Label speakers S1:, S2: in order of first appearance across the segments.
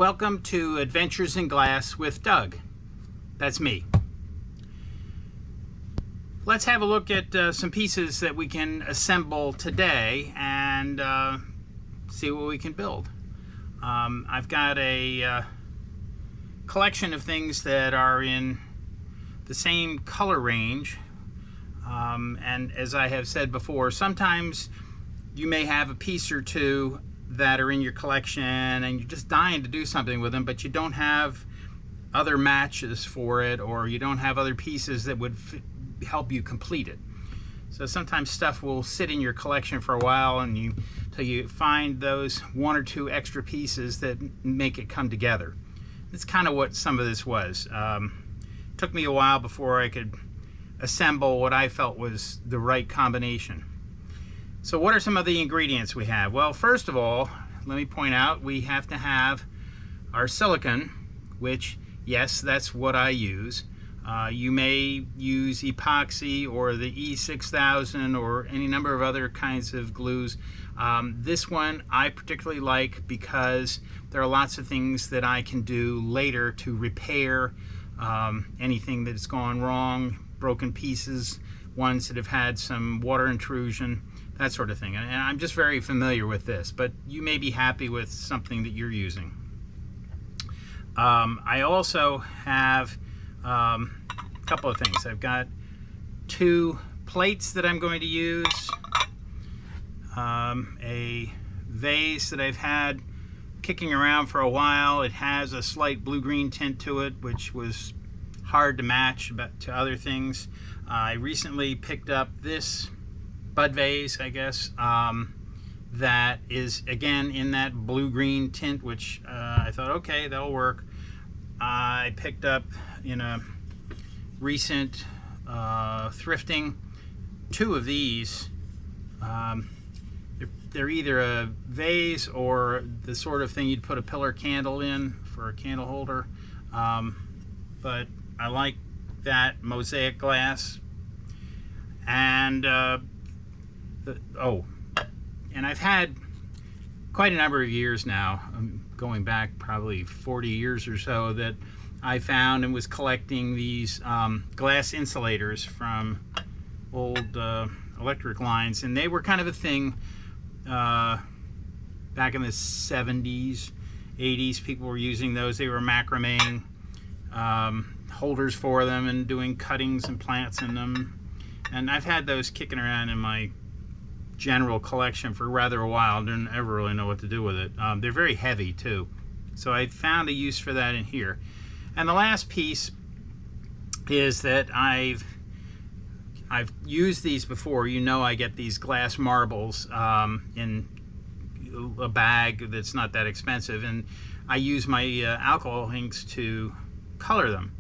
S1: Welcome to Adventures in Glass with Doug. That's me. Let's have a look at some pieces that we can assemble today and see what we can build. I've got a collection of things that are in the same color range, and as I have said before, sometimes you may have a piece or two that are in your collection and you're just dying to do something with them, but you don't have other matches for it, or you don't have other pieces that would help you complete it. So sometimes stuff will sit in your collection for a while until you find those one or two extra pieces that make it come together. That's kind of what some of this was. Took me a while before I could assemble what I felt was the right combination. So what are some of the ingredients we have? Well, first of all, let me point out we have to have our silicone, which, yes, that's what I use. You may use epoxy or the E6000 or any number of other kinds of glues. This one I particularly like because there are lots of things that I can do later to repair anything that's gone wrong, broken pieces, ones that have had some water intrusion, that sort of thing. And I'm just very familiar with this, but you may be happy with something that you're using. I also have a couple of things. I've got two plates that I'm going to use, a vase that I've had kicking around for a while. It has a slight blue-green tint to it, which was hard to match to other things. I recently picked up this bud vase, I guess, that is again in that blue-green tint, which I thought, okay, that'll work. I picked up in a recent thrifting two of these. They're either a vase or the sort of thing you'd put a pillar candle in for a candle holder, but I like that mosaic glass. And and I've had quite a number of years now, going back probably 40 years or so, that I found and was collecting these glass insulators from old electric lines, and they were kind of a thing back in the 70s, 80s. People were using those. They were macrameing holders for them and doing cuttings and plants in them, and I've had those kicking around in my general collection for rather a while. Didn't ever really know what to do with it. They're very heavy too, so I found a use for that in here. And the last piece is that I've used these before. You know, I get these glass marbles in a bag that's not that expensive, and I use my alcohol inks to color them.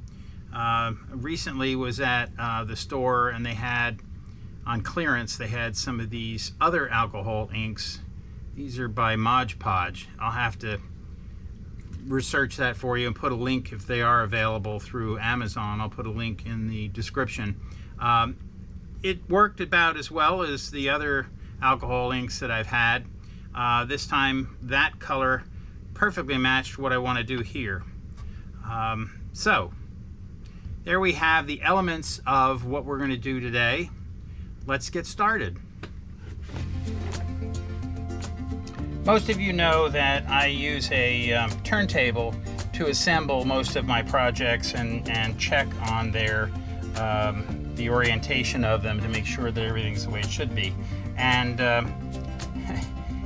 S1: Recently was at the store, and they had on clearance, they had some of these other alcohol inks. These are by Mod Podge. I'll have to research that for you and put a link if they are available through Amazon. I'll put a link in the description. It worked about as well as the other alcohol inks that I've had. This time that color perfectly matched what I want to do here. So there we have the elements of what we're going to do today. Let's get started. Most of you know that I use a turntable to assemble most of my projects and check on their the orientation of them to make sure that everything's the way it should be. And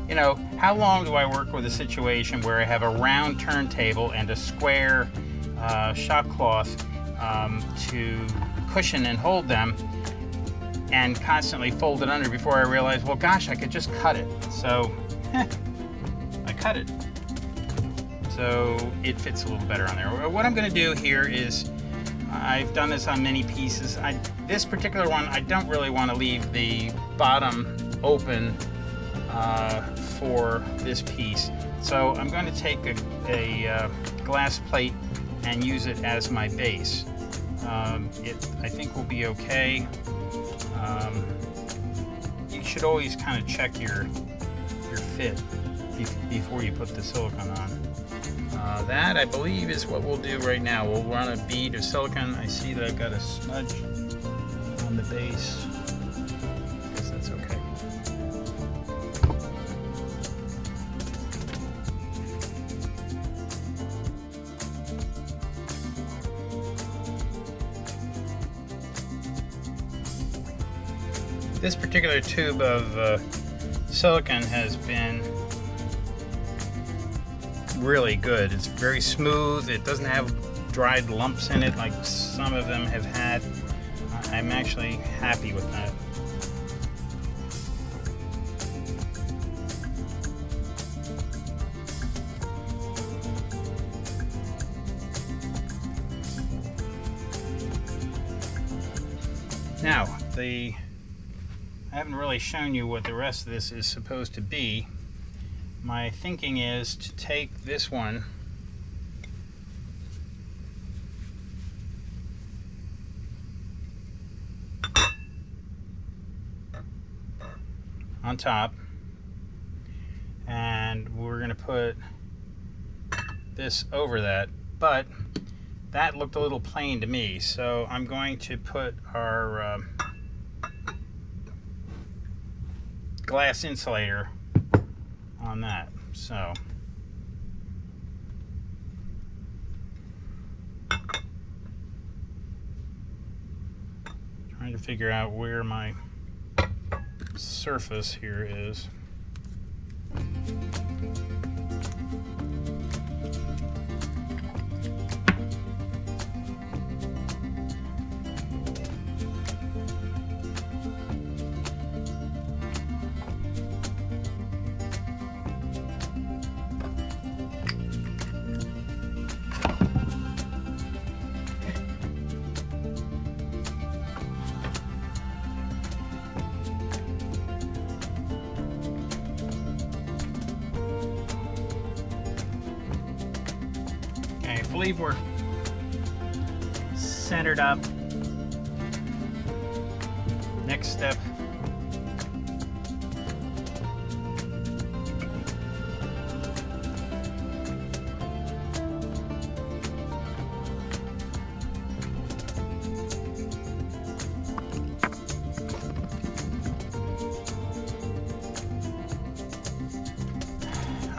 S1: you know, how long do I work with a situation where I have a round turntable and a square shop cloth to cushion and hold them, and constantly fold it under before I realize, well, gosh, I could just cut it. So I cut it. So it fits a little better on there. What I'm going to do here is, I've done this on many pieces. This particular one, I don't really want to leave the bottom open for this piece. So I'm going to take a glass plate and use it as my base. I think will be okay. You should always kind of check your fit before you put the silicone on. That, I believe, is what we'll do right now. We'll run a bead of silicone. I see that I've got a smudge on the base. I guess that's okay. This particular tube of silicone has been really good. It's very smooth. It doesn't have dried lumps in it like some of them have had. I'm actually happy with that. Now, I haven't really shown you what the rest of this is supposed to be. My thinking is to take this one on top, and we're going to put this over that, but that looked a little plain to me, so I'm going to put our glass insulator on that. So trying to figure out where my surface here is. I believe we're centered up. Next step.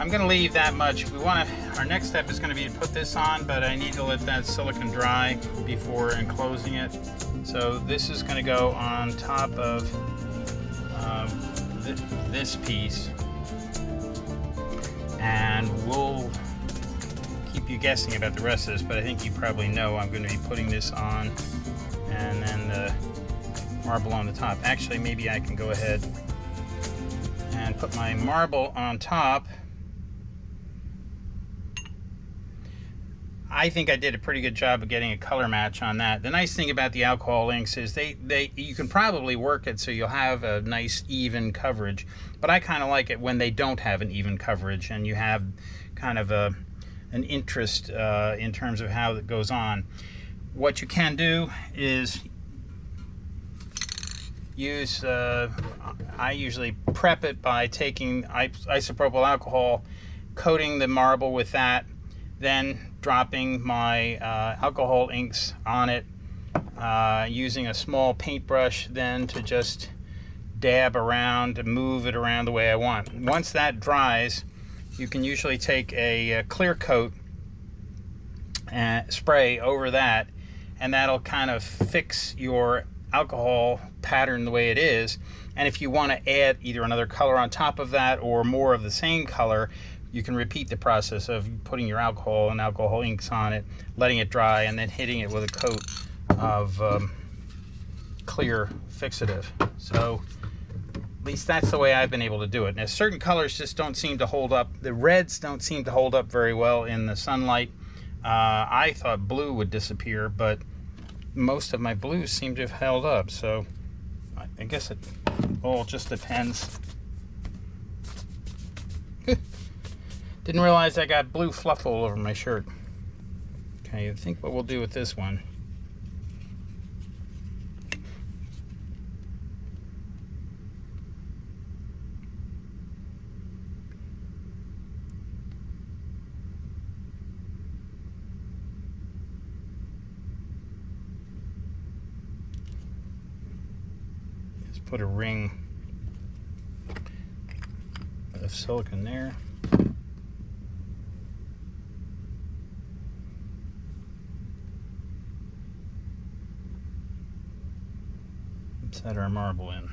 S1: I'm going to leave that much. Our next step is going to be to put this on, but I need to let that silicone dry before enclosing it. So this is going to go on top of this piece, and we'll keep you guessing about the rest of this, but I think you probably know I'm going to be putting this on and then the marble on the top. Actually, maybe I can go ahead and put my marble on top. I think I did a pretty good job of getting a color match on that. The nice thing about the alcohol inks is you can probably work it so you'll have a nice even coverage, but I kind of like it when they don't have an even coverage and you have kind of an interest in terms of how it goes on. What you can do is use, I usually prep it by taking isopropyl alcohol, coating the marble with that, then dropping my alcohol inks on it, using a small paintbrush then to just dab around to move it around the way I want. Once that dries, you can usually take a clear coat and spray over that, and that'll kind of fix your alcohol pattern the way it is. And if you want to add either another color on top of that or more of the same color, you can repeat the process of putting your alcohol and alcohol inks on it, letting it dry, and then hitting it with a coat of clear fixative. So at least that's the way I've been able to do it. Now, certain colors just don't seem to hold up. The reds don't seem to hold up very well in the sunlight. I thought blue would disappear, but most of my blues seem to have held up. So I guess it all just depends. Didn't realize I got blue fluff all over my shirt. Okay, I think what we'll do with this one, put a ring of silicone there. Set our marble in.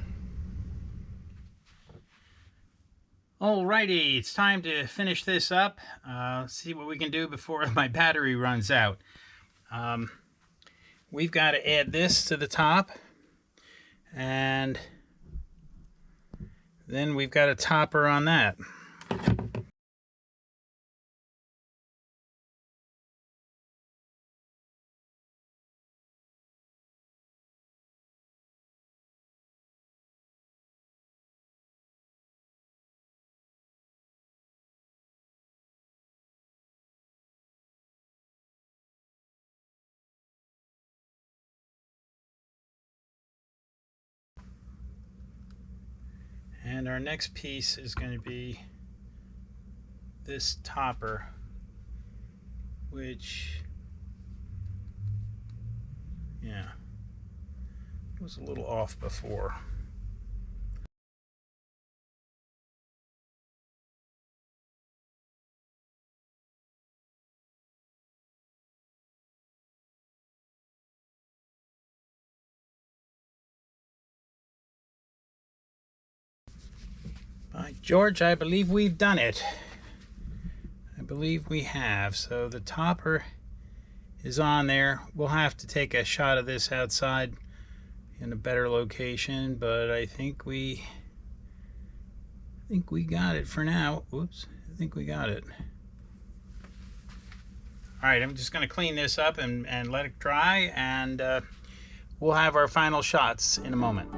S1: Alrighty, it's time to finish this up. See what we can do before my battery runs out. We've got to add this to the top, and then we've got a topper on that. And our next piece is going to be this topper, which, yeah, was a little off before. By George, I believe we've done it. I believe we have. So the topper is on there. We'll have to take a shot of this outside in a better location, but I think we got it for now. Whoops, I think we got it. All right, I'm just going to clean this up and let it dry, and we'll have our final shots in a moment.